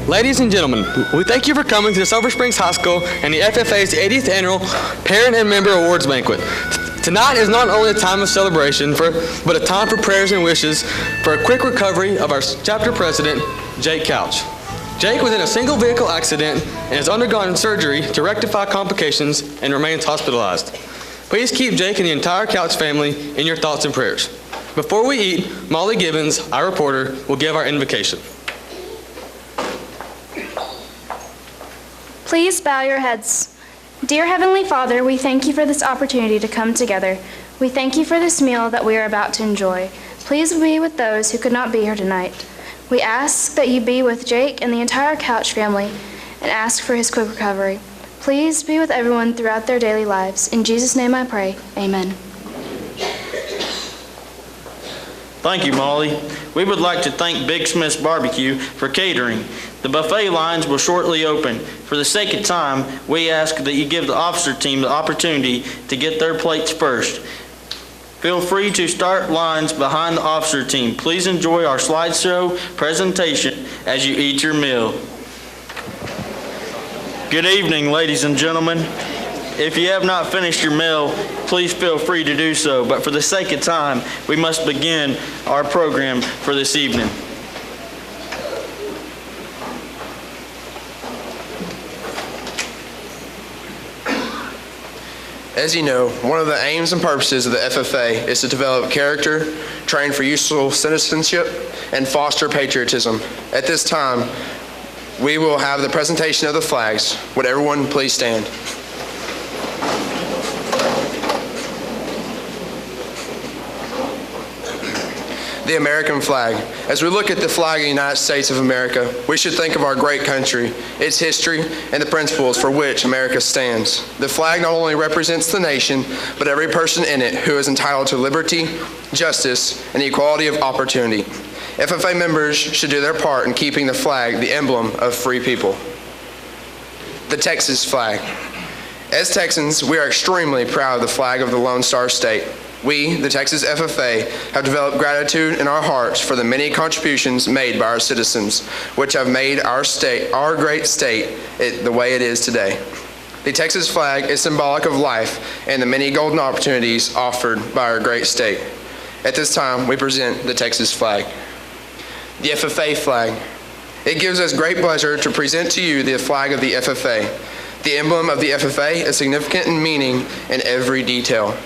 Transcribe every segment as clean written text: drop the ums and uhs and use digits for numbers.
Ladies and gentlemen, we thank you for coming to the Sulphur Springs High School and the FFA's 80th Annual Parent and Member Awards Banquet. Tonight is not only a time of celebration, but a time for prayers and wishes for a quick recovery of our chapter president, Jake Couch. Jake was in a single vehicle accident and has undergone surgery to rectify complications and remains hospitalized. Please keep Jake and the entire Couch family in your thoughts and prayers. Before we eat, Molly Gibbons, our reporter, will give our invocation. Please bow your heads. Dear Heavenly Father, we thank you for this opportunity to come together. We thank you for this meal that we are about to enjoy. Please be with those who could not be here tonight. We ask that you be with Jake and the entire Couch family and ask for his quick recovery. Please be with everyone throughout their daily lives. In Jesus' name I pray, amen. Thank you, Molly. We would like to thank Big Smith's Barbecue for catering. The buffet lines will shortly open. For the sake of time, we ask that you give the officer team the opportunity to get their plates first. Feel free to start lines behind the officer team. Please enjoy our slideshow presentation as you eat your meal. Good evening, ladies and gentlemen. If you have not finished your meal, please feel free to do so. But for the sake of time, we must begin our program for this evening. As you know, one of the aims and purposes of the FFA is to develop character, train for useful citizenship, and foster patriotism. At this time, we will have the presentation of the flags. Would everyone please stand? The American flag. As we look at the flag of the United States of America, we should think of our great country, its history, and the principles for which America stands. The flag not only represents the nation, but every person in it who is entitled to liberty, justice, and equality of opportunity. FFA members should do their part in keeping the flag the emblem of free people. The Texas flag. As Texans, we are extremely proud of the flag of the Lone Star State. We, the Texas FFA, have developed gratitude in our hearts for the many contributions made by our citizens, which have made our state, our great state, the way it is today. The Texas flag is symbolic of life and the many golden opportunities offered by our great state. At this time, we present the Texas flag. The FFA flag. It gives us great pleasure to present to you the flag of the FFA. The emblem of the FFA is significant in meaning in every detail.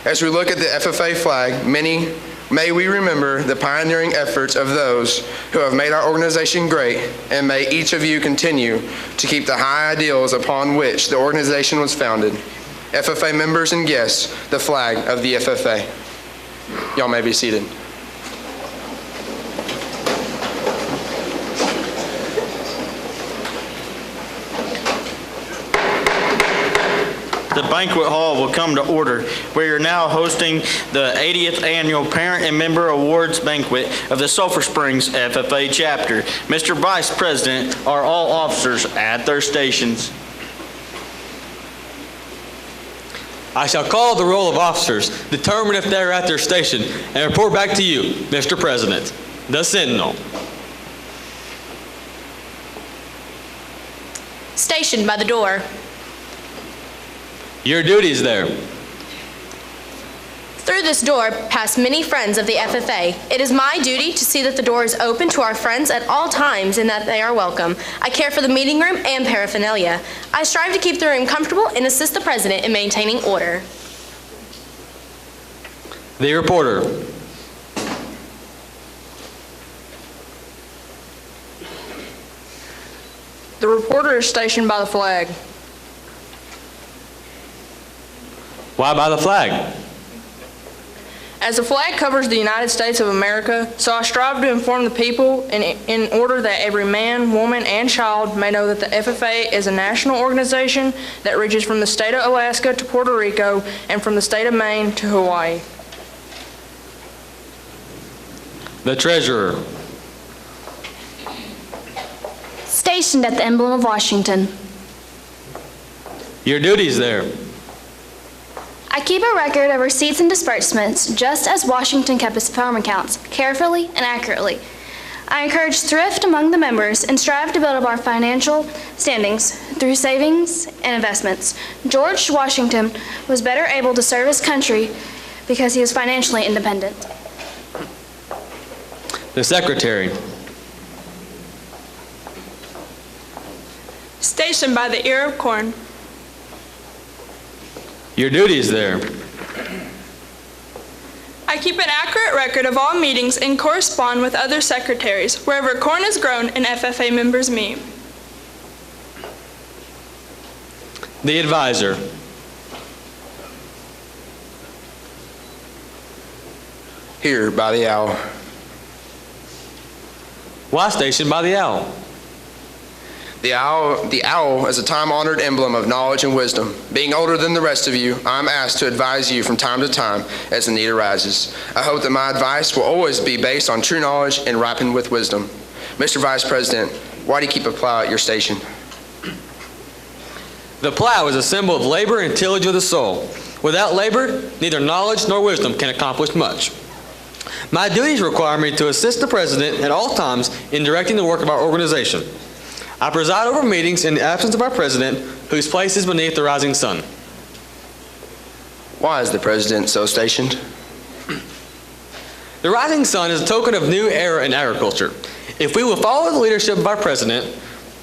As we look at the FFA flag, may we remember the pioneering efforts of those who have made our organization great, and may each of you continue to keep the high ideals upon which the organization was founded. FFA members and guests, the flag of the FFA. Y'all may be seated. The banquet hall will come to order. We are now hosting the 80th Annual Parent and Member Awards Banquet of the Sulphur Springs FFA chapter. Mr. Vice President, are all officers at their stations? I shall call the roll of officers, determine if they are at their station, and report back to you, Mr. President. The Sentinel. Stationed by the door. Your duties there. Through this door pass many friends of the FFA. It is my duty to see that the door is open to our friends at all times and that they are welcome. I care for the meeting room and paraphernalia. I strive to keep the room comfortable and assist the President in maintaining order. The reporter. The reporter is stationed by the flag. Why by the flag? As the flag covers the United States of America, so I strive to inform the people in order that every man, woman, and child may know that the FFA is a national organization that reaches from the state of Alaska to Puerto Rico and from the state of Maine to Hawaii. The treasurer. Stationed at the emblem of Washington. Your duties there. I keep a record of receipts and disbursements, just as Washington kept his farm accounts, carefully and accurately. I encourage thrift among the members and strive to build up our financial standings through savings and investments. George Washington was better able to serve his country because he was financially independent. The Secretary. Stationed by the ear of corn. Your duties there. I keep an accurate record of all meetings and correspond with other secretaries wherever corn is grown and FFA members meet. The Advisor. Here by the owl. Why stationed by the owl? The owl is a time-honored emblem of knowledge and wisdom. Being older than the rest of you, I'm asked to advise you from time to time as the need arises. I hope that my advice will always be based on true knowledge and ripened with wisdom. Mr. Vice President, why do you keep a plow at your station? The plow is a symbol of labor and tillage of the soul. Without labor, neither knowledge nor wisdom can accomplish much. My duties require me to assist the President at all times in directing the work of our organization. I preside over meetings in the absence of our President, whose place is beneath the rising sun. Why is the President so stationed? The rising sun is a token of new era in agriculture. If we will follow the leadership of our President,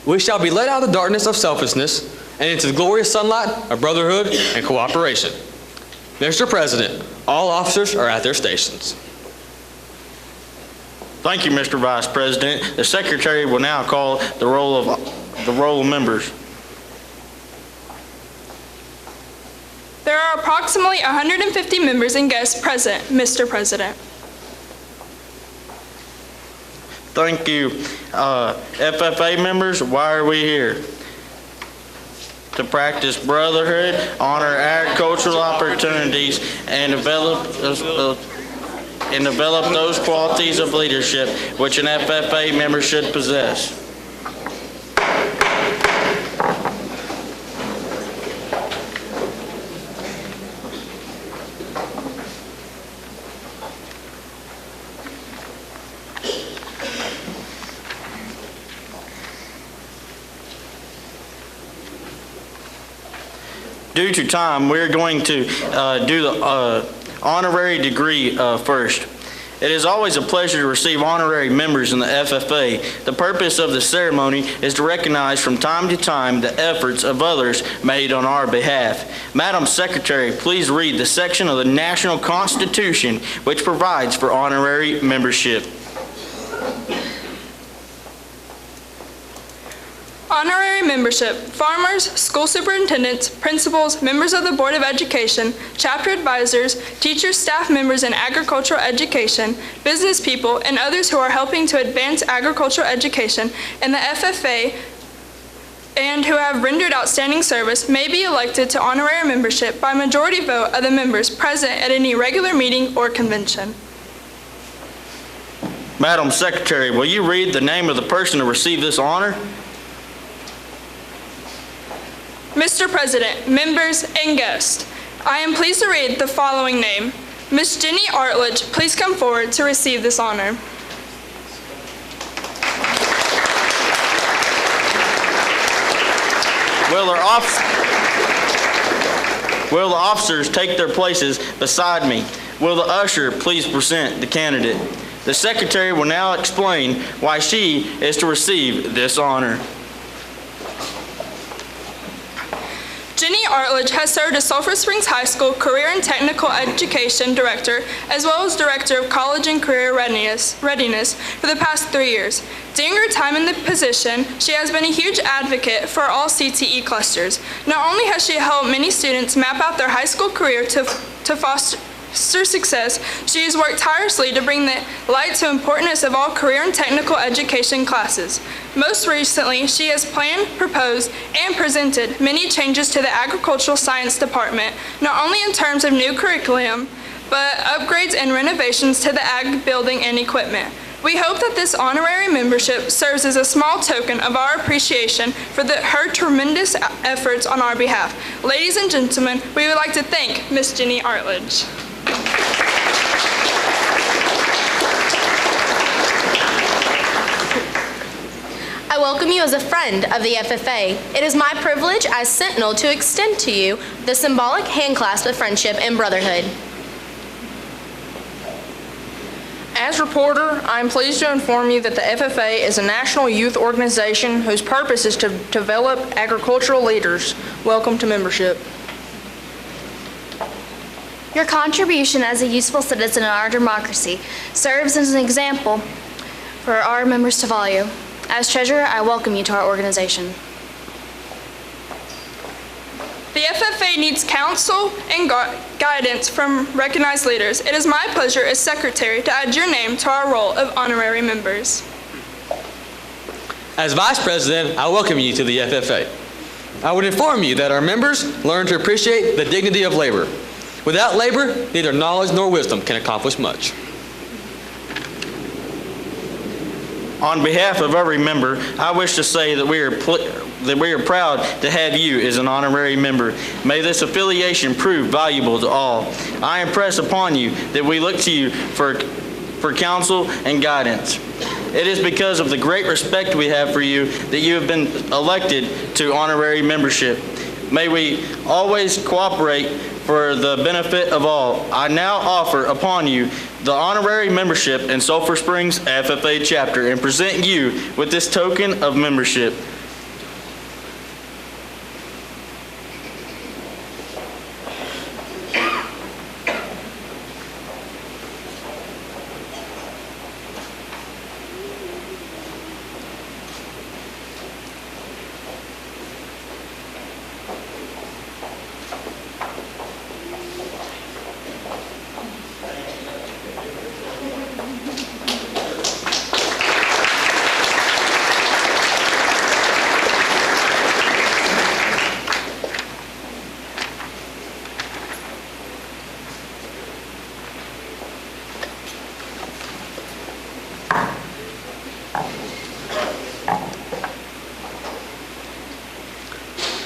we shall be led out of the darkness of selfishness and into the glorious sunlight of brotherhood and cooperation. Mr. President, all officers are at their stations. Thank you, Mr. Vice President. The Secretary will now call the roll of members. There are approximately 150 members and guests present, Mr. President. Thank you. FFA members, why are we here? To practice brotherhood, honor agricultural opportunities, and develop those qualities of leadership which an FFA member should possess. Due to time, we're going to do the honorary degree first. It is always a pleasure to receive honorary members in the FFA. The purpose of the ceremony is to recognize from time to time the efforts of others made on our behalf. Madam Secretary, please read the section of the National Constitution which provides for honorary membership. Honorary membership: farmers, school superintendents, principals, members of the Board of Education, chapter advisors, teachers, staff members in agricultural education, business people, and others who are helping to advance agricultural education in the FFA and who have rendered outstanding service may be elected to honorary membership by majority vote of the members present at any regular meeting or convention. Madam Secretary, will you read the name of the person to receive this honor? Mr. President, members, and guests, I am pleased to read the following name. Ms. Jenny Artledge, please come forward to receive this honor. Will the officers take their places beside me? Will the usher please present the candidate? The Secretary will now explain why she is to receive this honor. Jenny Artledge has served as Sulphur Springs High School Career and Technical Education Director, as well as Director of College and Career Readiness for the past 3 years. During her time in the position, she has been a huge advocate for all CTE clusters. Not only has she helped many students map out their high school career to foster success, she has worked tirelessly to bring the light to the importance of all career and technical education classes. Most recently, she has planned, proposed, and presented many changes to the Agricultural Science Department, not only in terms of new curriculum, but upgrades and renovations to the ag building and equipment. We hope that this honorary membership serves as a small token of our appreciation for her tremendous efforts on our behalf. Ladies and gentlemen, we would like to thank Ms. Jenny Artledge. I welcome you as a friend of the FFA. It is my privilege as Sentinel to extend to you the symbolic handclasp of friendship and brotherhood. As reporter, I am pleased to inform you that the FFA is a national youth organization whose purpose is to develop agricultural leaders. Welcome to membership. Your contribution as a useful citizen in our democracy serves as an example for our members to follow. As treasurer, I welcome you to our organization. The FFA needs counsel and guidance from recognized leaders. It is my pleasure as secretary to add your name to our roll of honorary members. As vice president, I welcome you to the FFA. I would inform you that our members learn to appreciate the dignity of labor. Without labor, neither knowledge nor wisdom can accomplish much. On behalf of every member, I wish to say that we are proud to have you as an honorary member. May this affiliation prove valuable to all. I impress upon you that we look to you for counsel and guidance. It is because of the great respect we have for you that you have been elected to honorary membership. May we always cooperate for the benefit of all. I now offer upon you the honorary membership in Sulphur Springs FFA chapter and present you with this token of membership.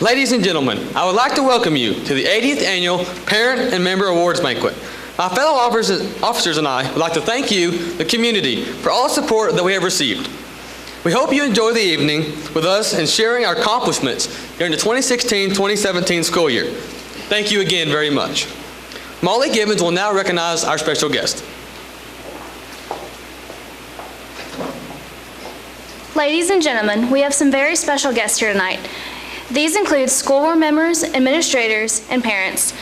Ladies and gentlemen, I would like to welcome you to the 80th Annual Parent and Member Awards Banquet. My fellow officers and I would like to thank you, the community, for all the support that we have received. We hope you enjoy the evening with us and sharing our accomplishments during the 2016-2017 school year. Thank you again very much. Molly Gibbons will now recognize our special guest. Ladies and gentlemen, we have some very special guests here tonight. These include school board members, administrators, and parents.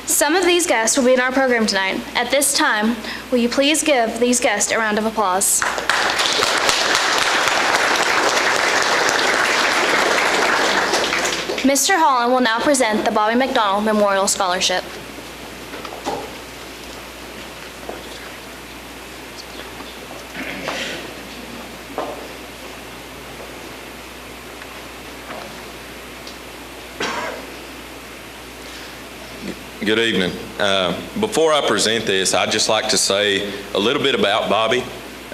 Some of these guests will be in our program tonight. At this time, will you please give these guests a round of applause? Mr. Holland will now present the Bobby McDonald Memorial Scholarship. Good evening. Before I present this, I'd just like to say a little bit about Bobby.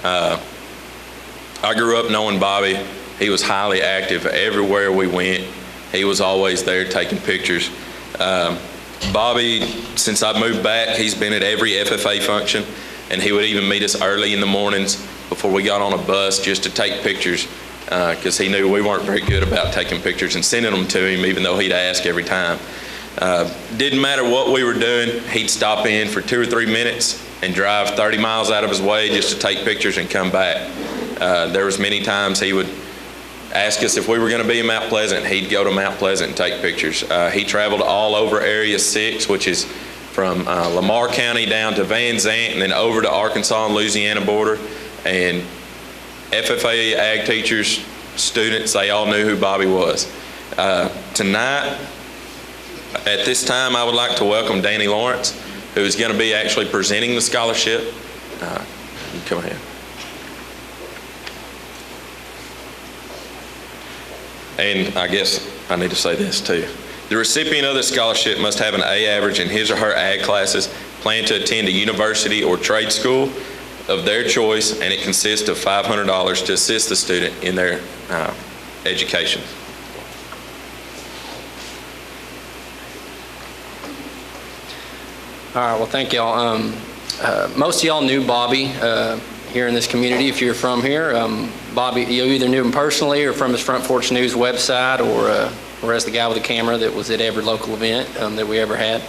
I grew up knowing Bobby. He was highly active everywhere we went. He was always there taking pictures. Bobby, since I moved back, he's been at every FFA function, and he would even meet us early in the mornings before we got on a bus just to take pictures, because he knew we weren't very good about taking pictures and sending them to him, even though he'd ask every time. Didn't matter what we were doing, he'd stop in for 2 or 3 minutes and drive 30 miles out of his way just to take pictures and come back. There was many times he would ask us if we were going to be in Mount Pleasant. He'd go to Mount Pleasant and take pictures. He traveled all over Area 6, which is from Lamar County down to Van Zant and then over to Arkansas and Louisiana border. And FFA ag teachers, students, they all knew who Bobby was. Tonight, at this time, I would like to welcome Danny Lawrence, who is going to be actually presenting the scholarship. You come ahead. And I guess I need to say this too. The recipient of the scholarship must have an A average in his or her ag classes, plan to attend a university or trade school of their choice, and it consists of $500 to assist the student in their education. All right, well, thank y'all. Most of y'all knew Bobby. here in this community if you're from here. Bobby, you either knew him personally or from his Front Porch News website or as the guy with the camera that was at every local event that we ever had.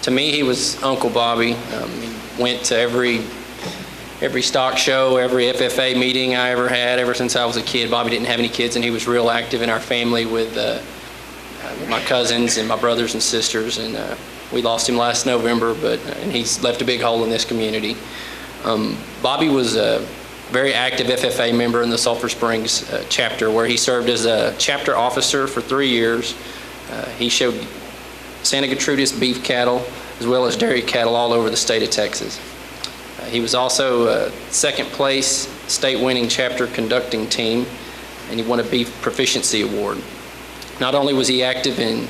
To me, he was Uncle Bobby. He went to every stock show, every FFA meeting I ever had ever since I was a kid. Bobby didn't have any kids, and he was real active in our family with my cousins and my brothers and sisters, and we lost him last November, and he's left a big hole in this community. Bobby was a very active FFA member in the Sulphur Springs chapter, where he served as a chapter officer for 3 years. He showed Santa Gertrudis beef cattle as well as dairy cattle all over the state of Texas. He was also a second place state winning chapter conducting team, and he won a beef proficiency award. Not only was he active in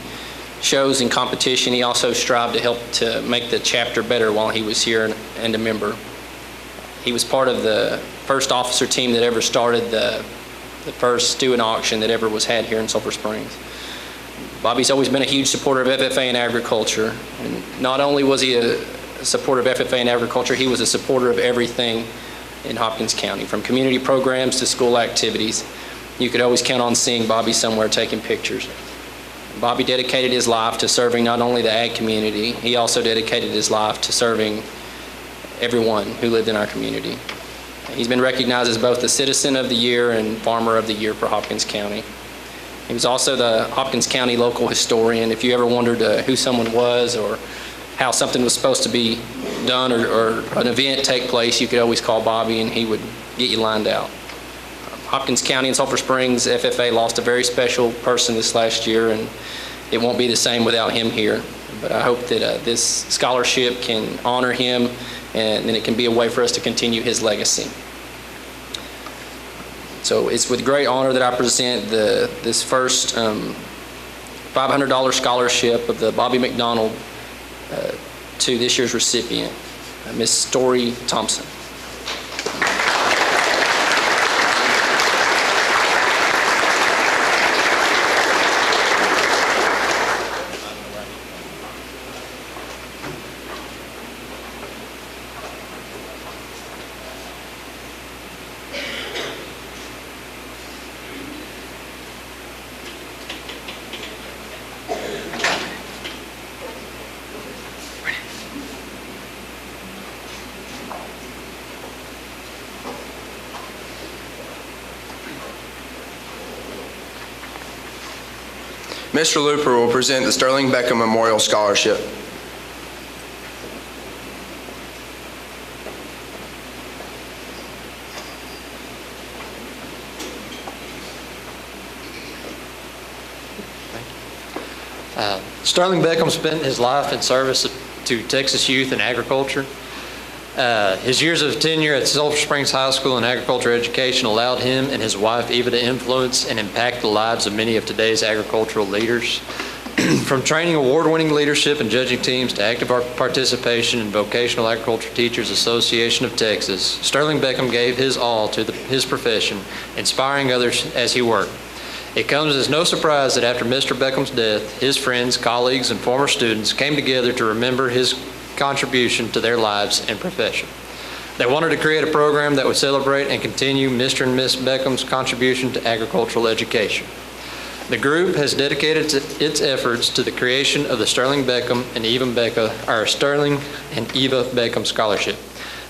shows and competition, he also strived to help to make the chapter better while he was here and a member. He was part of the first officer team that ever started the first stewing auction that ever was had here in Sulphur Springs. Bobby's always been a huge supporter of FFA and agriculture. And not only was he a supporter of FFA and agriculture, he was a supporter of everything in Hopkins County, from community programs to school activities. You could always count on seeing Bobby somewhere taking pictures. Bobby dedicated his life to serving not only the ag community, he also dedicated his life to serving everyone who lived in our community. He's been recognized as both the Citizen of the Year and Farmer of the Year for Hopkins County. He was also the Hopkins County local historian. If you ever wondered who someone was or how something was supposed to be done or an event take place, you could always call Bobby and he would get you lined out. Hopkins County and Sulphur Springs FFA lost a very special person this last year, and it won't be the same without him here. But I hope that this scholarship can honor him, and then it can be a way for us to continue his legacy. So it's with great honor that I present this first $500 scholarship of the Bobby McDonald to this year's recipient, Miss Story Thompson. Mr. Looper will present the Sterling Beckham Memorial Scholarship. Sterling Beckham spent his life in service to Texas youth and agriculture. His years of tenure at Sulphur Springs High School in agriculture education allowed him and his wife Eva to influence and impact the lives of many of today's agricultural leaders. From training award-winning leadership and judging teams to active participation in Vocational Agriculture Teachers Association of Texas, Sterling Beckham gave his all to his profession, inspiring others as he worked. It comes as no surprise that after Mr. Beckham's death, his friends, colleagues, and former students came together to remember his contribution to their lives and profession. They wanted to create a program that would celebrate and continue Mr. and Miss Beckham's contribution to agricultural education. The group has dedicated its efforts to the creation of the Sterling Beckham and Eva Beckham Scholarship.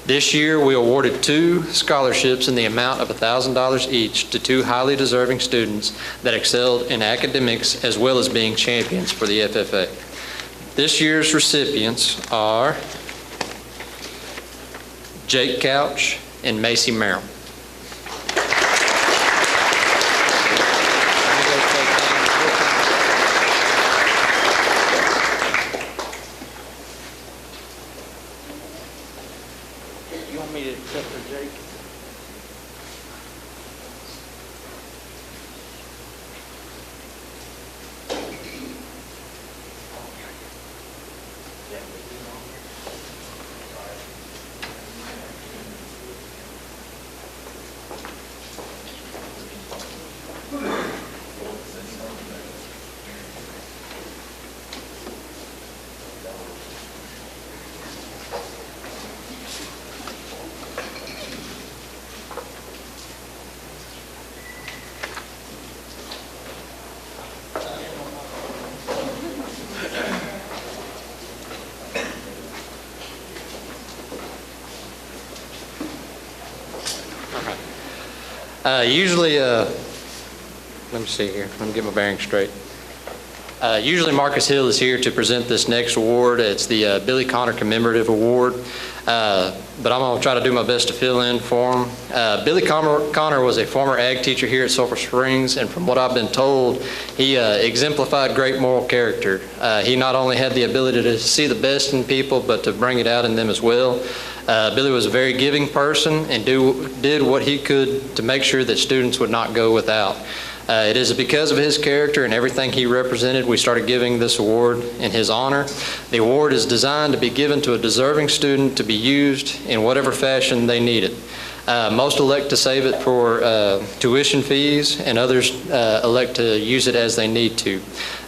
This year, we awarded 2 scholarships in the amount of $1,000 each to 2 highly deserving students that excelled in academics as well as being champions for the FFA. This year's recipients are Jake Couch and Macy Merrill. You want me to accept for Jake? Usually, let me see here. Let me get my bearings straight. Usually Marcus Hill is here to present this next award. It's the Billy Connor Commemorative Award, but I'm going to try to do my best to fill in for him. Billy Connor was a former ag teacher here at Sulphur Springs, and from what I've been told, he exemplified great moral character. He not only had the ability to see the best in people, but to bring it out in them as well. Billy was a very giving person and did what he could to make sure that students would not go without. It is because of his character and everything he represented we started giving this award in his honor. The award is designed to be given to a deserving student to be used in whatever fashion they need it. Most elect to save it for tuition fees, and others elect to use it as they need to.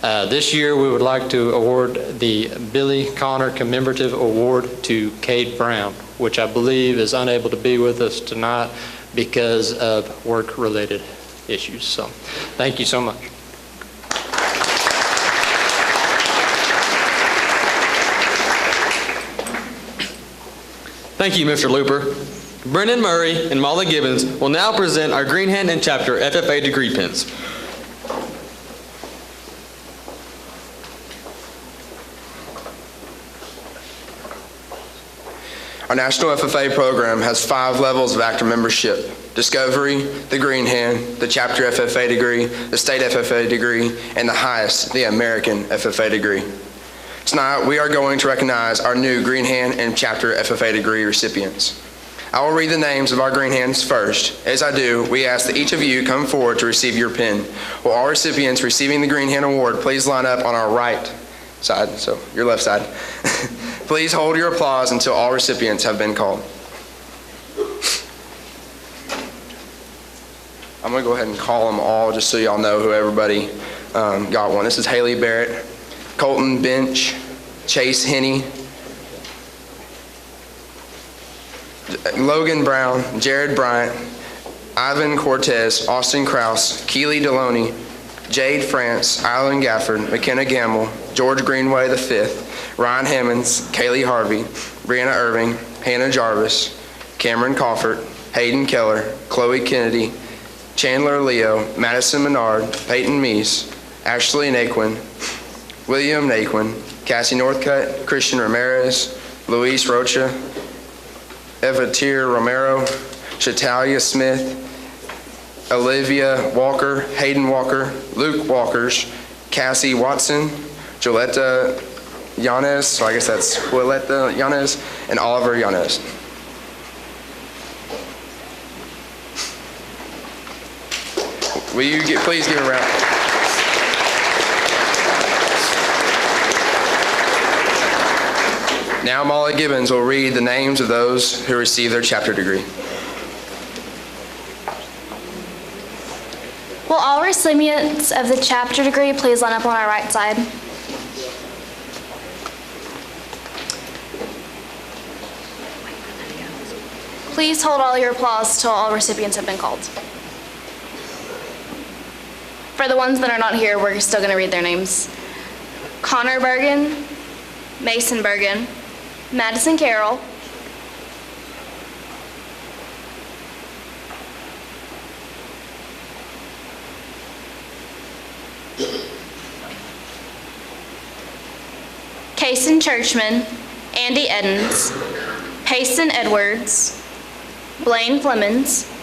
This year we would like to award the Billy Connor Commemorative Award to Cade Brown, which I believe is unable to be with us tonight because of work-related issues. So, thank you so much. Thank you, Mr. Looper. Brennan Murray and Molly Gibbons will now present our Green Hand and Chapter FFA degree pins. Our National FFA program has 5 levels of active membership: Discovery, the Green Hand, the Chapter FFA degree, the State FFA degree, and the highest, the American FFA degree. Tonight, we are going to recognize our new Green Hand and Chapter FFA degree recipients. I will read the names of our Green Hands first. As I do, we ask that each of you come forward to receive your pin. Will all recipients receiving the Green Hand Award please line up on our right side, so your left side. Please hold your applause until all recipients have been called. I'm going to go ahead and call them all just so y'all know who everybody got one. This is Haley Barrett, Colton Bench, Chase Henney, Logan Brown, Jared Bryant, Ivan Cortez, Austin Krause, Keely Deloney, Jade France, Island Gafford, McKenna Gamble, George Greenway V, Ryan Hammonds, Kaylee Harvey, Brianna Irving, Hannah Jarvis, Cameron Coffert, Hayden Keller, Chloe Kennedy, Chandler Leo, Madison Menard, Peyton Meese, Ashley Naquin, William Naquin, Cassie Northcutt, Christian Ramirez, Luis Rocha, Evatier Romero, Chatalia Smith, Olivia Walker, Hayden Walker, Luke Walkers, Cassie Watson, Joletta Yanez, so I guess that's Joletta Yanez, and Oliver Yanez. Will you please give a round? Now Molly Gibbons will read the names of those who received their chapter degree. Will all recipients of the chapter degree please line up on our right side? Please hold all your applause till all recipients have been called. For the ones that are not here, we're still going to read their names. Connor Bergen, Mason Bergen, Madison Carroll, Kason Churchman, Andy Edens, Payson Edwards, Blaine Flemons,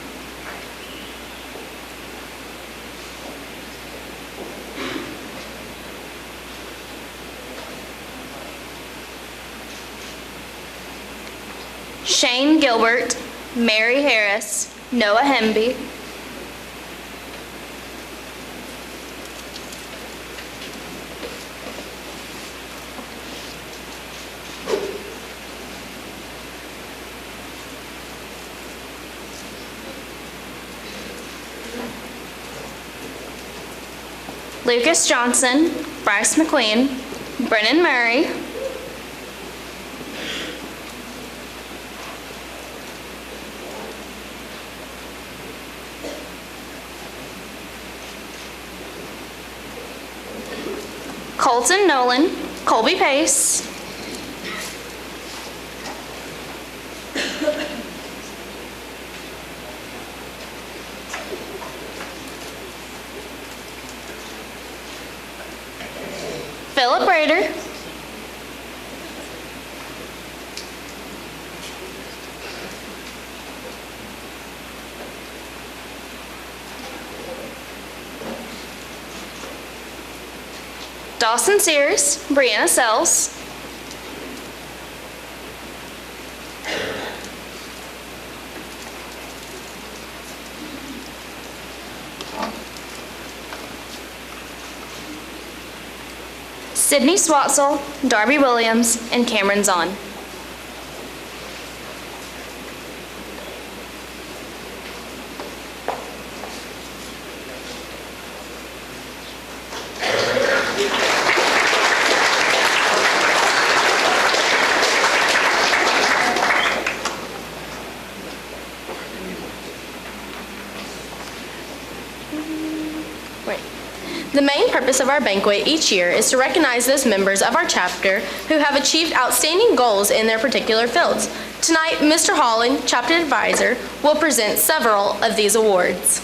Shane Gilbert, Mary Harris, Noah Hemby, Lucas Johnson, Bryce McQueen, Brennan Murray, Colton Nolan, Colby Pace, Philip Rader, Dawson Sears, Brianna Sells, Sydney Swatzel, Darby Williams, and Cameron Zahn. The main purpose of our banquet each year is to recognize those members of our chapter who have achieved outstanding goals in their particular fields. Tonight, Mr. Holland, chapter advisor, will present several of these awards.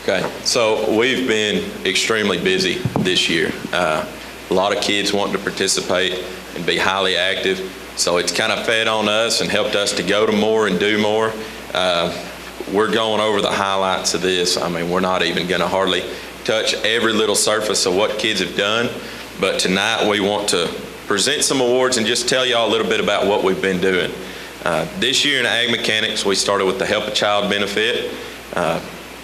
Okay, so we've been extremely busy this year. A lot of kids wanting to participate and be highly active, so it's kind of fed on us and helped us to go to more and do more. We're going over the highlights of this. I mean, we're not even going to hardly touch every little surface of what kids have done, but tonight we want to present some awards and just tell y'all a little bit about what we've been doing. This year in Ag Mechanics, we started with the Help a Child benefit.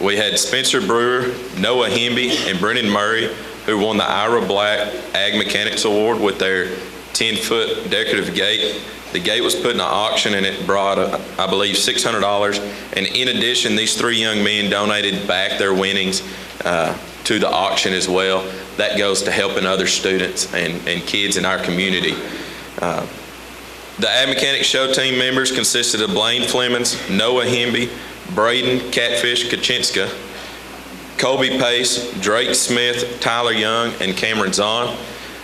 We had Spencer Brewer, Noah Hemby, and Brennan Murray, who won the Ira Black Ag Mechanics Award with their 10-foot decorative gate. The gate was put in an auction and it brought, I believe, $600. And in addition, these three young men donated back their winnings to the auction as well. That goes to helping other students and kids in our community. The Ag Mechanics Show team members consisted of Blaine Flemings, Noah Hemby, Braden Catfish Kaczynska, Colby Pace, Drake Smith, Tyler Young, and Cameron Zahn.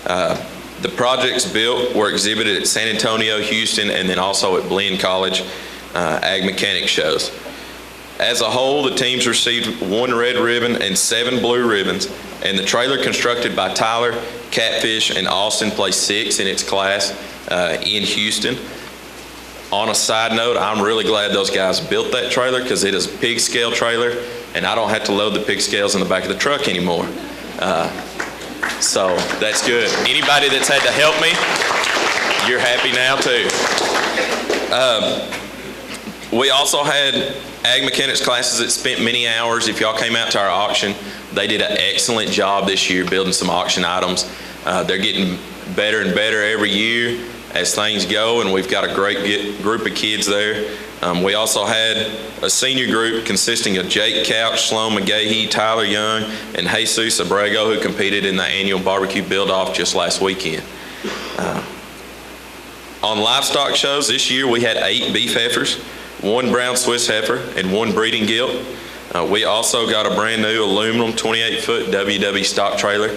The projects built were exhibited at San Antonio, Houston, and then also at Blinn College Ag Mechanics shows. As a whole, the teams received 1 red ribbon and 7 blue ribbons, and the trailer constructed by Tyler, Catfish, and Austin placed 6th in its class in Houston. On a side note, I'm really glad those guys built that trailer because it is a pig scale trailer, and I don't have to load the pig scales in the back of the truck anymore. So that's good. Anybody that's had to help me, you're happy now too. We also had Ag Mechanics classes that spent many hours. If y'all came out to our auction, they did an excellent job this year building some auction items. They're getting better and better every year as things go, and we've got a great group of kids there. We also had a senior group consisting of Jake Couch, Sloan McGahee, Tyler Young, and Jesus Abrego, who competed in the annual barbecue build-off just last weekend. On livestock shows this year, we had 8 beef heifers, 1 brown Swiss heifer, and 1 breeding gilt. We also got a brand new aluminum 28-foot WW stock trailer.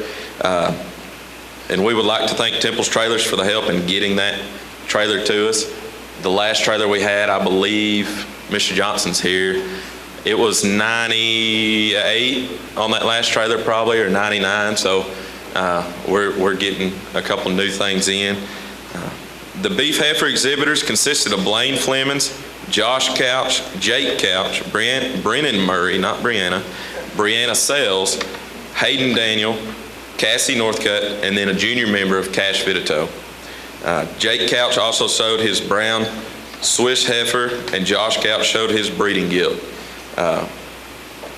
And we would like to thank Temple's Trailers for the help in getting that trailer to us. The last trailer we had, I believe, Mr. Johnson's here, it was 98 on that last trailer probably, or 99, so we're getting a couple new things in. The beef heifer exhibitors consisted of Blaine Flemings, Josh Couch, Jake Couch, Brennan Murray, not Brianna, Brianna Sells, Hayden Daniel, Cassie Northcutt, and then a junior member of Cash Vitito. Jake Couch also showed his brown Swiss heifer, and Josh Couch showed his breeding gilt.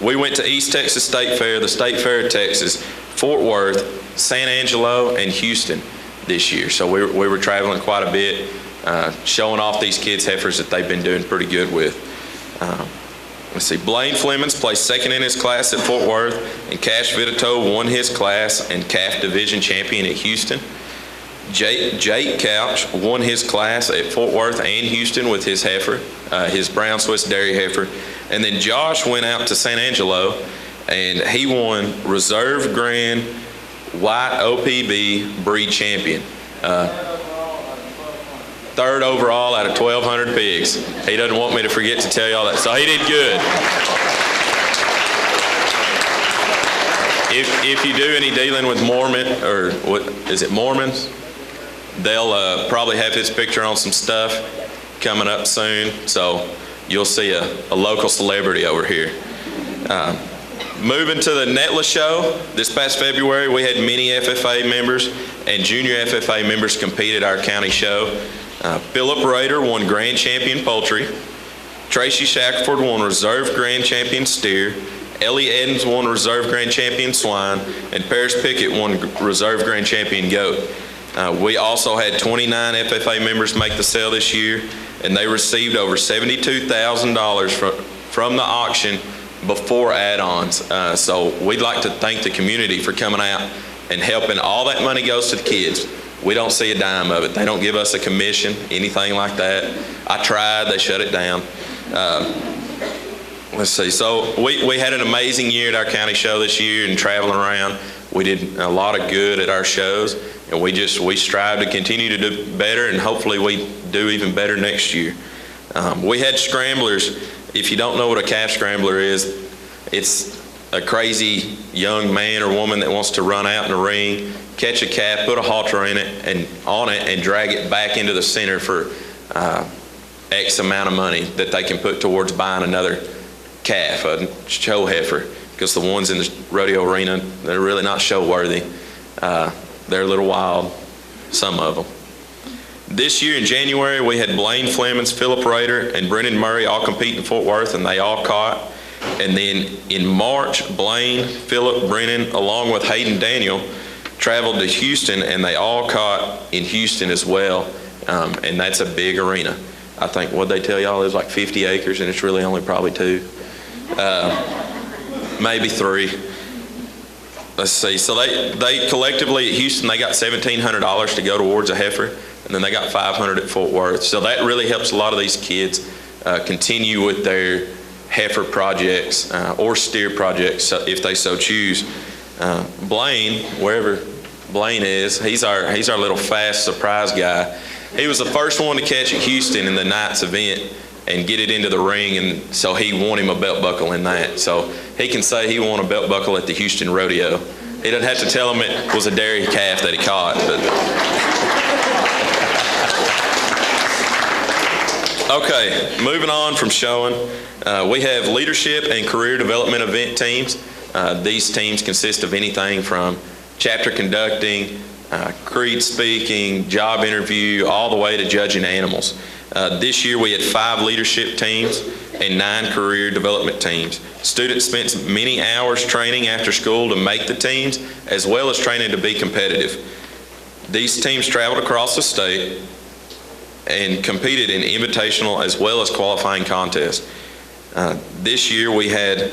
We went to East Texas State Fair, the State Fair of Texas, Fort Worth, San Angelo, and Houston this year. So we were traveling quite a bit, showing off these kids' heifers that they've been doing pretty good with. Let's see, Blaine Flemings placed 2nd in his class at Fort Worth, and Cash Vitito won his class and CAF Division champion at Houston. Jake Couch won his class at Fort Worth and Houston with his heifer, his brown Swiss dairy heifer. And then Josh went out to San Angelo, and he won Reserve Grand White OPB breed champion. 3rd overall out of 1,200 pigs. He doesn't want me to forget to tell y'all that, so he did good. If you do any dealing with Mormon, or what is it, Mormons, they'll probably have his picture on some stuff coming up soon, so you'll see a local celebrity over here. Moving to the Netless show, this past February we had many FFA members and junior FFA members compete at our county show. Philip Rader won Grand Champion Poultry. Tracy Shackelford won Reserve Grand Champion Steer. Ellie Edens won Reserve Grand Champion Swine. And Paris Pickett won Reserve Grand Champion Goat. We also had 29 FFA members make the sale this year, and they received over $72,000 from the auction before add-ons. So we'd like to thank the community for coming out and helping. All that money goes to the kids. We don't see a dime of it. They don't give us a commission, anything like that. I tried, they shut it down. Let's see, so we had an amazing year at our county show this year and traveling around. We did a lot of good at our shows, and we strive to continue to do better, and hopefully we do even better next year. We had scramblers. If you don't know what a calf scrambler is, it's a crazy young man or woman that wants to run out in the ring, catch a calf, put a halter in it and on it, and drag it back into the center for X amount of money that they can put towards buying another calf, a show heifer, because the ones in the rodeo arena, they're really not show worthy. They're a little wild, some of them. This year in January, we had Blaine Flemings, Philip Rader, and Brennan Murray all compete in Fort Worth, and they all caught. And then in March, Blaine, Philip, Brennan, along with Hayden Daniel, traveled to Houston, and they all caught in Houston as well. And that's a big arena. I think, what'd they tell y'all? It was like 50 acres, and it's really only probably 2. Maybe 3. Let's see. So they collectively at Houston, they got $1,700 to go towards a heifer, and then they got $500 at Fort Worth. So that really helps a lot of these kids continue with their heifer projects or steer projects if they so choose. Blaine, wherever Blaine is, he's our little fast surprise guy. He was the first one to catch at Houston in the night's event and get it into the ring, and so he won him a belt buckle in that. So he can say he won a belt buckle at the Houston Rodeo. He doesn't have to tell him it was a dairy calf that he caught. But okay, moving on from showing, we have leadership and career development event teams. These teams consist of anything from chapter conducting, creed speaking, job interview, all the way to judging animals. This year we had 5 leadership teams and 9 career development teams. Students spent many hours training after school to make the teams, as well as training to be competitive. These teams traveled across the state and competed in invitational as well as qualifying contests. This year we had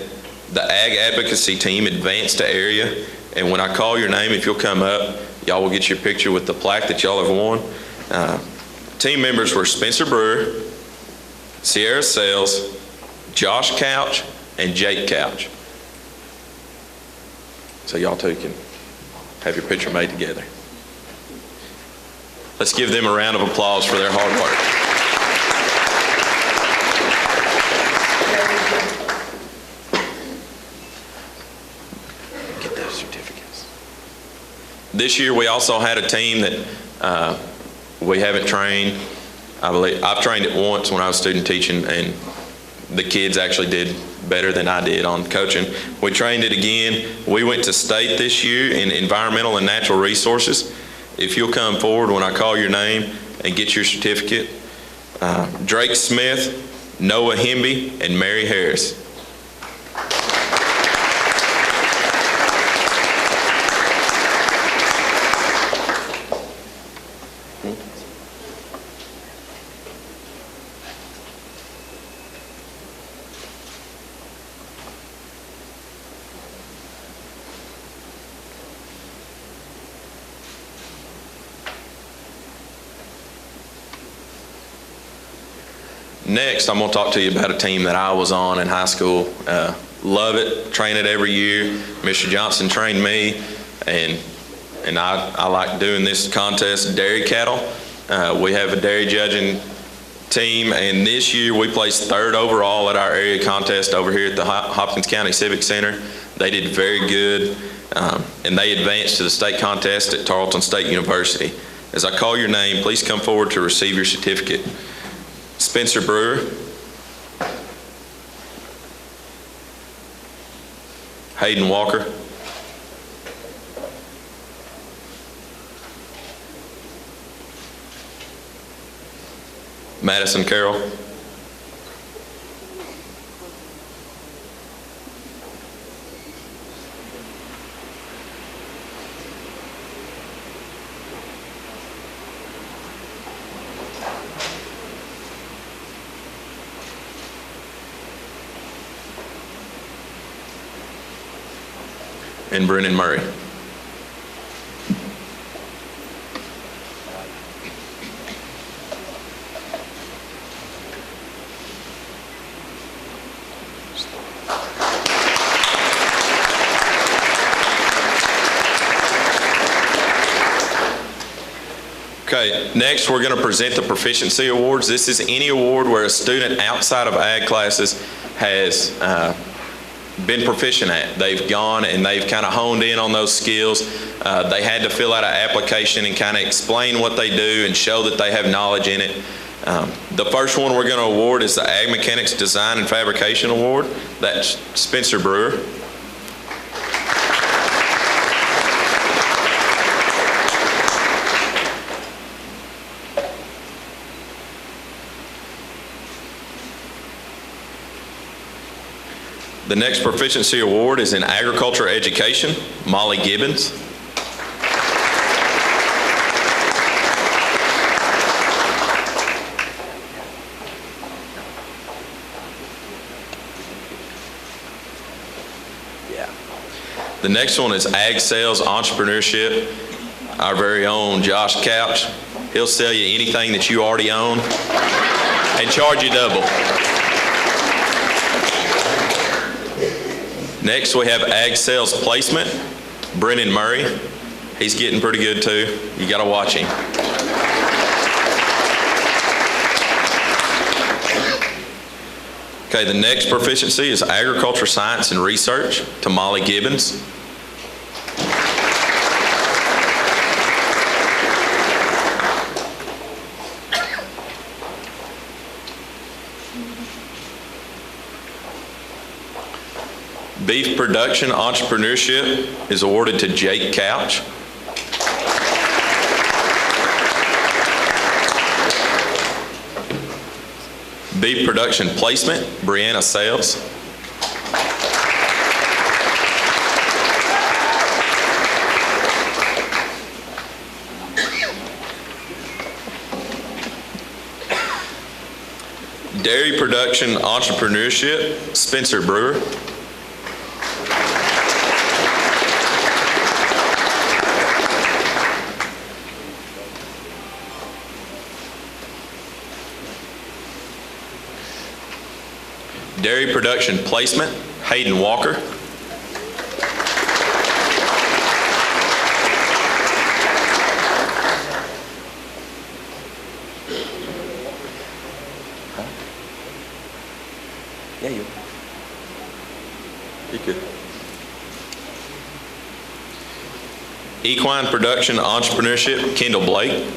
the Ag Advocacy team advance to area, and when I call your name, if you'll come up, y'all will get your picture with the plaque that y'all have won. Team members were Spencer Brewer, Sierra Sales, Josh Couch, and Jake Couch. So y'all two can have your picture made together. Let's give them a round of applause for their hard work. Get those certificates. This year we also had a team that we haven't trained. I believe I've trained it once when I was student teaching, and the kids actually did better than I did on coaching. We trained it again. We went to state this year in environmental and natural resources. If you'll come forward when I call your name and get your certificate. Drake Smith, Noah Hemby, and Mary Harris. Next, I'm going to talk to you about a team that I was on in high school. Love it, train it every year. Mr. Johnson trained me, and I like doing this contest, dairy cattle. We have a dairy judging team, and this year we placed 3rd overall at our area contest over here at the Hopkins County Civic Center. They did very good, and they advanced to the state contest at Tarleton State University. As I call your name, please come forward to receive your certificate. Spencer Brewer, Hayden Walker, Madison Carroll, and Brennan Murray. Okay, next we're going to present the Proficiency Awards. This is any award where a student outside of ag classes has been proficient at. They've gone and they've kind of honed in on those skills. They had to fill out an application and kind of explain what they do and show that they have knowledge in it. The first one we're going to award is the Ag Mechanics Design and Fabrication Award. That's Spencer Brewer. The next Proficiency Award is in Agriculture Education, Molly Gibbons. The next one is Ag Sales Entrepreneurship, our very own Josh Couch. He'll sell you anything that you already own and charge you double. Next, we have Ag Sales Placement, Brennan Murray. He's getting pretty good too. You got to watch him. Okay, the next proficiency is Agriculture Science and Research to Molly Gibbons. Beef Production Entrepreneurship is awarded to Jake Couch. Beef Production Placement, Brianna Sales. Dairy Production Entrepreneurship, Spencer Brewer. Dairy Production Placement, Hayden Walker. Yeah, you good. Equine Production Entrepreneurship, Kendall Blake.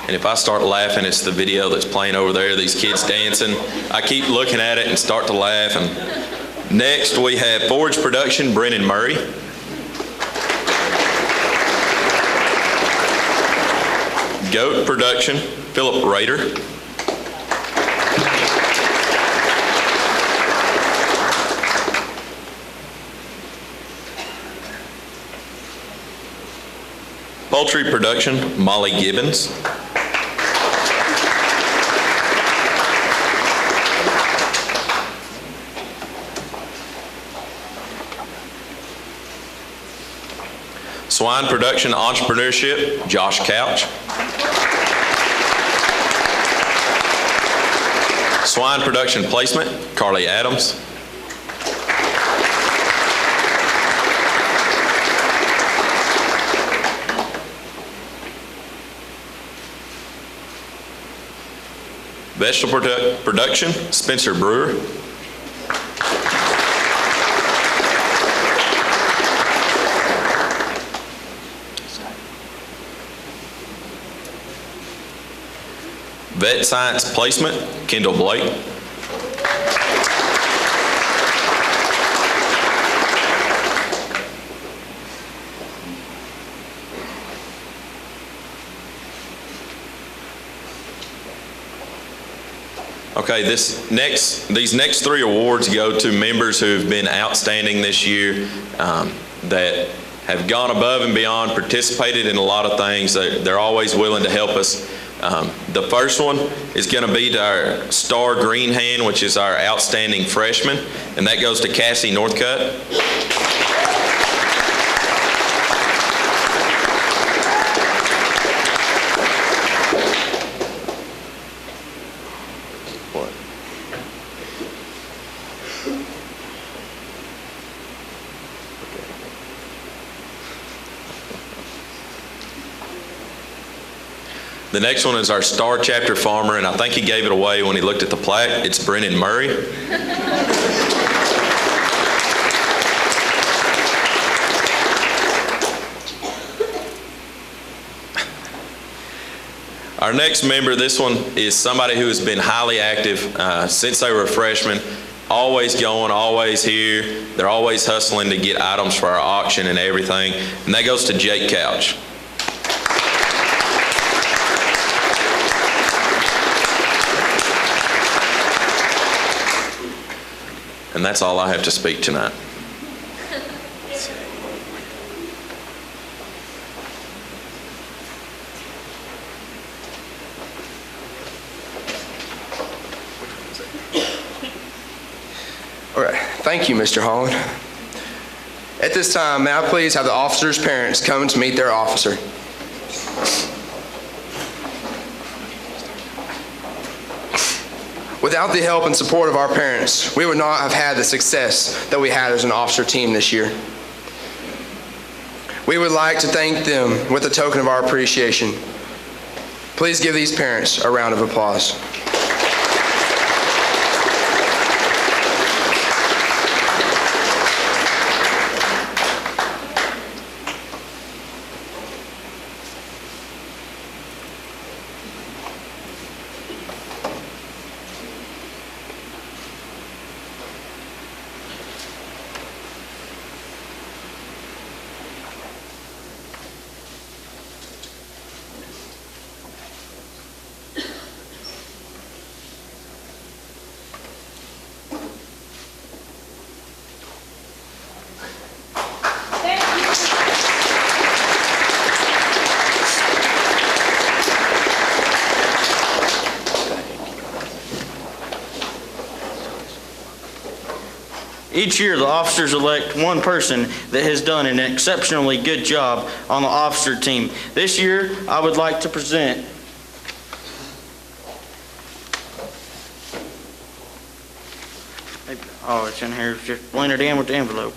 And if I start laughing, it's the video that's playing over there, these kids dancing. I keep looking at it and start to laugh. And next we have Forage Production, Brennan Murray. Goat Production, Philip Rader. Poultry Production, Molly Gibbons. Swine Production Entrepreneurship, Josh Couch. Swine production placement, Carly Adams. Vegetable production, Spencer Brewer. Vet science placement, Kendall Blake. Okay, these next three awards go to members who have been outstanding this year, that have gone above and beyond, participated in a lot of things. They're always willing to help us. The first one is going to be to our Star Green Hand, which is our outstanding freshman, and that goes to Cassie Northcutt. The next one is our Star Chapter Farmer, and I think he gave it away when he looked at the plaque. It's Brennan Murray. Our next member, this one is somebody who has been highly active since they were a freshman, always going, always here. They're always hustling to get items for our auction and everything, and that goes to Jake Couch. And that's all I have to speak tonight. All right, thank you, Mr. Holland. At this time, may I please have the officers' parents come to meet their officer. Without the help and support of our parents, we would not have had the success that we had as an officer team this year. We would like to thank them with a token of our appreciation. Please give these parents a round of applause. Each year, the officers elect one person that has done an exceptionally good job on the officer team. This year, I would like to present oh, it's in here. Just blend it in with the envelope.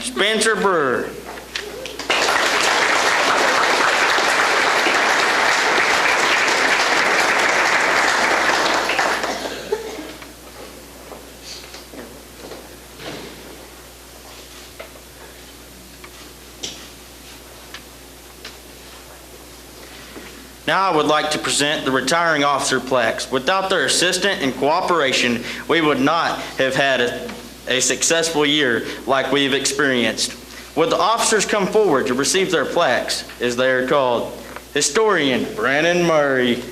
Spencer Brewer. Now I would like to present the retiring officer plaques. Without their assistance and cooperation, we would not have had a successful year like we've experienced. Would the officers come forward to receive their plaques, as they are called? Historian Brennan Murray.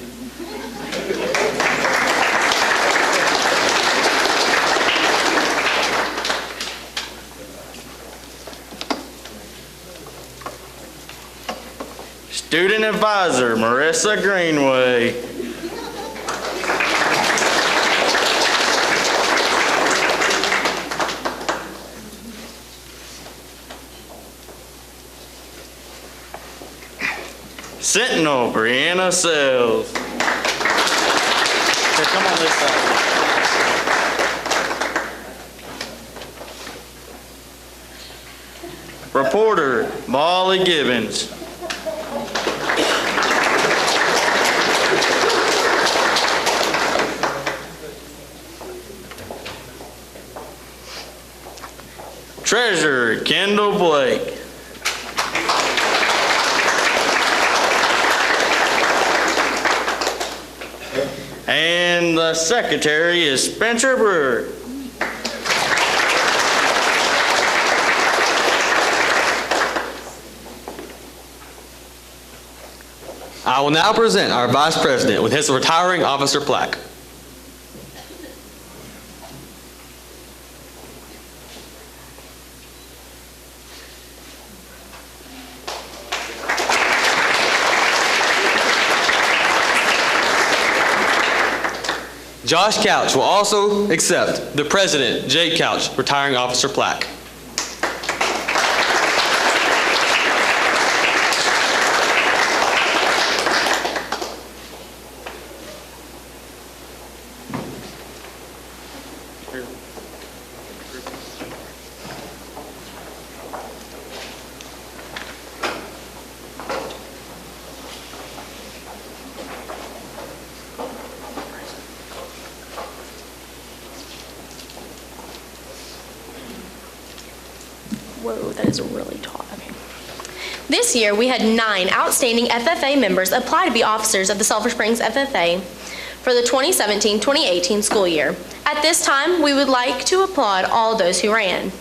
Student Advisor, Marissa Greenway. Sentinel, Brianna Sells. Here, come on this side. Reporter, Molly Gibbons. Treasurer, Kendall Blake. And the secretary is Spencer Brewer. I will now present our Vice President with his retiring officer plaque. Josh Couch will also accept the President, Jay Couch, retiring officer plaque. Whoa, that is really tall. Okay. This year, we had 9 outstanding FFA members apply to be officers of the Sulphur Springs FFA for the 2017-2018 school year. At this time, we would like to applaud all those who ran.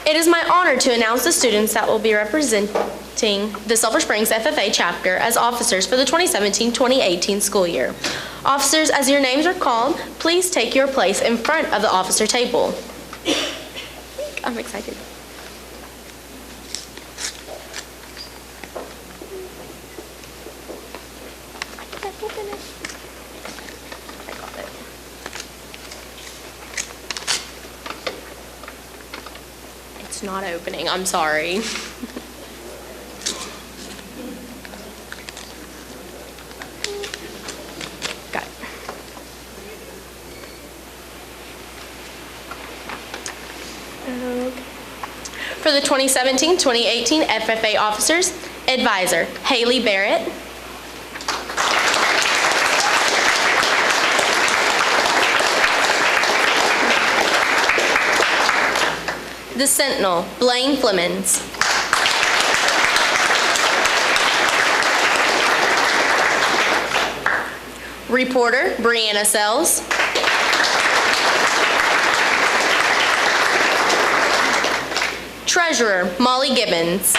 It is my honor to announce the students that will be representing the Sulphur Springs FFA chapter as officers for the 2017-2018 school year. Officers, as your names are called, please take your place in front of the officer table. I'm excited. I can't open it. I got it. It's not opening, I'm sorry. Got it. Okay. For the 2017-2018 FFA officers, advisor, Haley Barrett. The Sentinel, Blaine Flemings. Reporter, Brianna Sells. Treasurer, Molly Gibbons.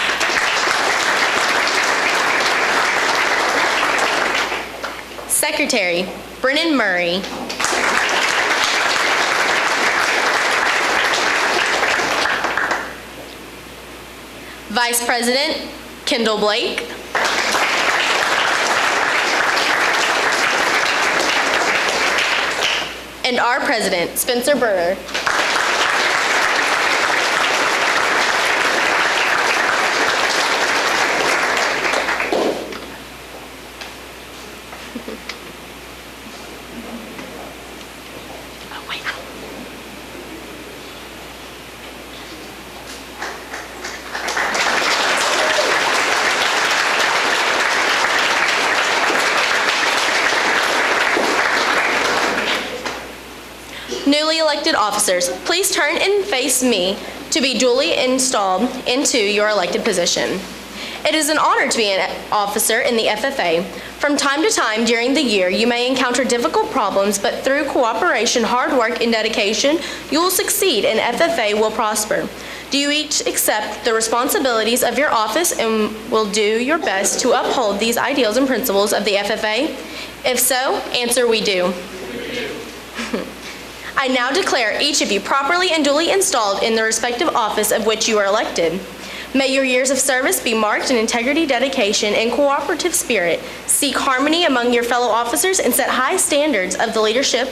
Secretary, Brennan Murray. Vice President, Kendall Blake. And our President, Spencer Brewer. Newly elected officers, please turn and face me to be duly installed into your elected position. It is an honor to be an officer in the FFA. From time to time during the year, you may encounter difficult problems, but through cooperation, hard work, and dedication, you will succeed and FFA will prosper. Do you each accept the responsibilities of your office and will do your best to uphold these ideals and principles of the FFA? If so, answer, we do. I now declare each of you properly and duly installed in the respective office of which you are elected. May your years of service be marked in integrity, dedication, and cooperative spirit. Seek harmony among your fellow officers and set high standards of the leadership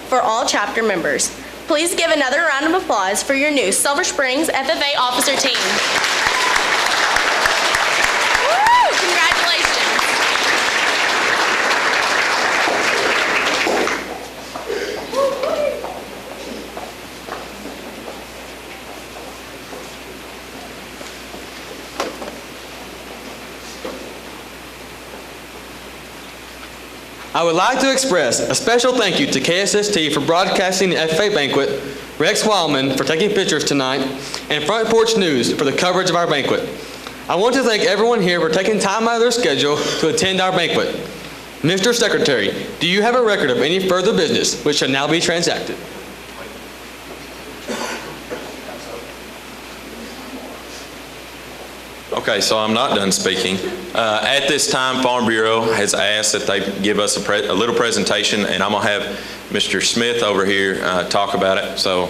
for all chapter members. Please give another round of applause for your new Sulphur Springs FFA officer team. Woo! Congratulations. I would like to express a special thank you to KSST for broadcasting the FFA banquet, Rex Wildman for taking pictures tonight, and Front Porch News for the coverage of our banquet. I want to thank everyone here for taking time out of their schedule to attend our banquet. Mr. Secretary, do you have a record of any further business which shall now be transacted? Okay, so I'm not done speaking. At this time, Farm Bureau has asked that they give us a little presentation, and I'm going to have Mr. Smith over here talk about it. So,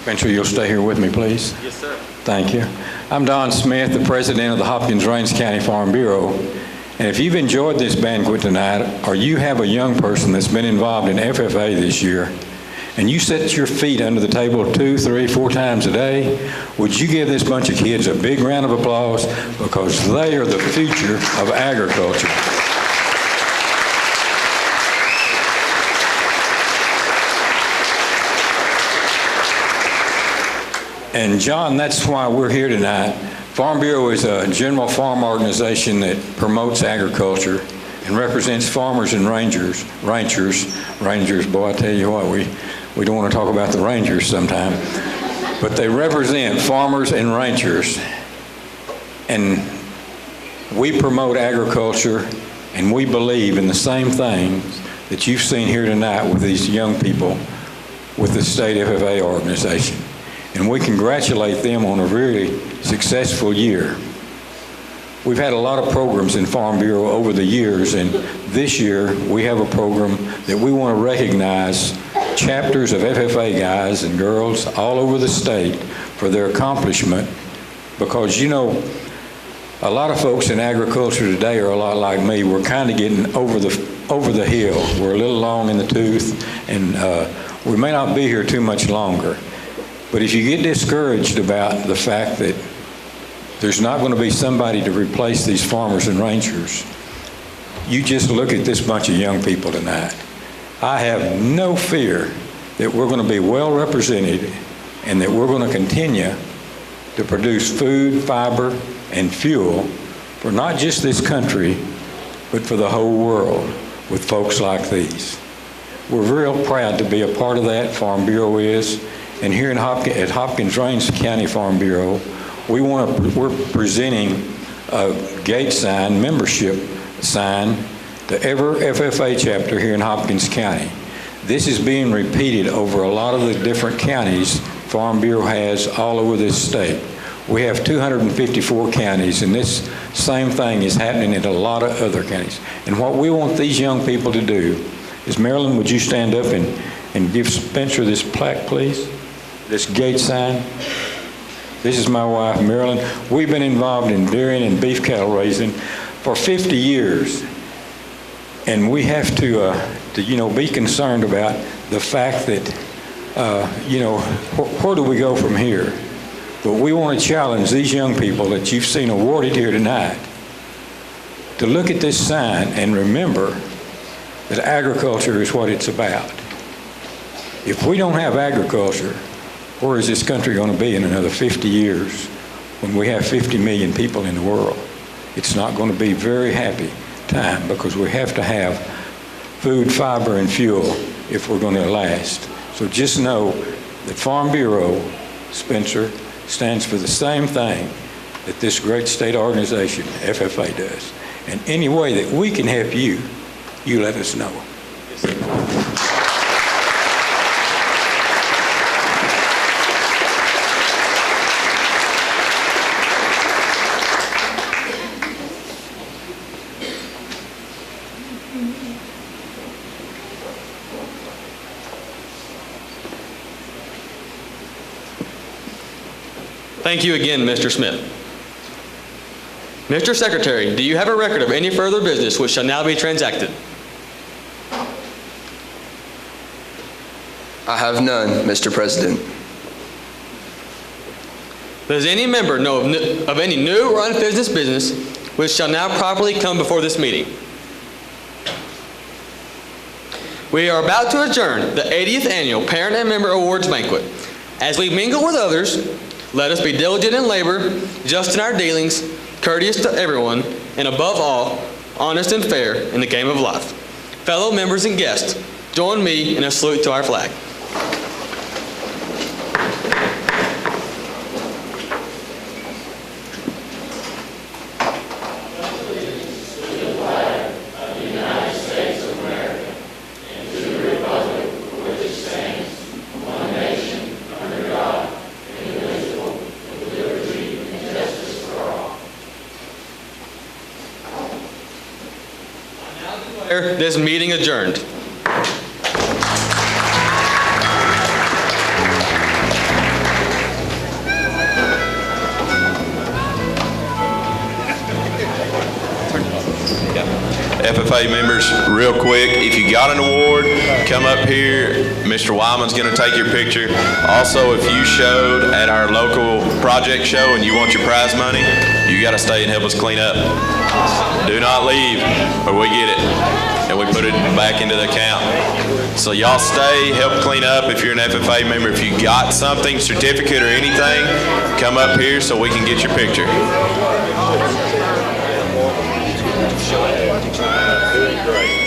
Spencer, you'll stay here with me, please? yes, sir. Thank you. I'm Don Smith, the president of the Hopkins-Raines County Farm Bureau. And if you've enjoyed this banquet tonight, or you have a young person that's been involved in FFA this year, and you set your feet under the table 2, 3, 4 times a day, would you give this bunch of kids a big round of applause, because they are the future of agriculture. And John, that's why we're here tonight. Farm Bureau is a general farm organization that promotes agriculture and represents farmers and ranchers, boy, I tell you what, we don't want to talk about the rangers sometime. But they represent farmers and ranchers. And we promote agriculture, and we believe in the same things that you've seen here tonight with these young people with the state FFA organization. And we congratulate them on a really successful year. We've had a lot of programs in Farm Bureau over the years, and this year we have a program that we want to recognize chapters of FFA guys and girls all over the state for their accomplishment, because, you know, a lot of folks in agriculture today are a lot like me. We're kind of getting over the hill. We're a little long in the tooth, and we may not be here too much longer. But if you get discouraged about the fact that there's not going to be somebody to replace these farmers and ranchers, you just look at this bunch of young people tonight. I have no fear that we're going to be well represented and that we're going to continue to produce food, fiber, and fuel for not just this country, but for the whole world with folks like these. We're real proud to be a part of that, Farm Bureau is. And here at Hopkins-Raines County Farm Bureau, we're presenting a gate sign, membership sign, to every FFA chapter here in Hopkins County. This is being repeated over a lot of the different counties Farm Bureau has all over this state. We have 254 counties, and this same thing is happening in a lot of other counties. And what we want these young people to do is, Marilyn, would you stand up and give Spencer this plaque, please? This gate sign. This is my wife, Marilyn. We've been involved in dairying and beef cattle raising for 50 years. And we have to be concerned about the fact that, where do we go from here? But we want to challenge these young people that you've seen awarded here tonight to look at this sign and remember that agriculture is what it's about. If we don't have agriculture, where is this country going to be in another 50 years when we have 50 million people in the world? It's not going to be very happy time, because we have to have food, fiber, and fuel if we're going to last. So just know that Farm Bureau, Spencer, stands for the same thing that this great state organization, FFA, does. And any way that we can help you, you let us know. Thank you again, Mr. Smith. Mr. Secretary, do you have a record of any further business which shall now be transacted? I have none, Mr. President. Does any member know of any new or unfinished business which shall now properly come before this meeting. We are about to adjourn the 80th Annual Parent and Member Awards Banquet. As we mingle with others, let us be diligent in labor, just in our dealings, courteous to everyone, and above all, honest and fair in the game of life. Fellow members and guests, join me in a salute to our flag. This meeting adjourned. FFA members, real quick, if you got an award, come up here. Mr. Wyman's going to take your picture. Also, if you showed at our local project show and you want your prize money, you got to stay and help us clean up. Do not leave or we get it and we put it back into the account. So y'all stay, help clean up. If you're an FFA member, if you got something, certificate or anything, come up here so we can get your picture. Great.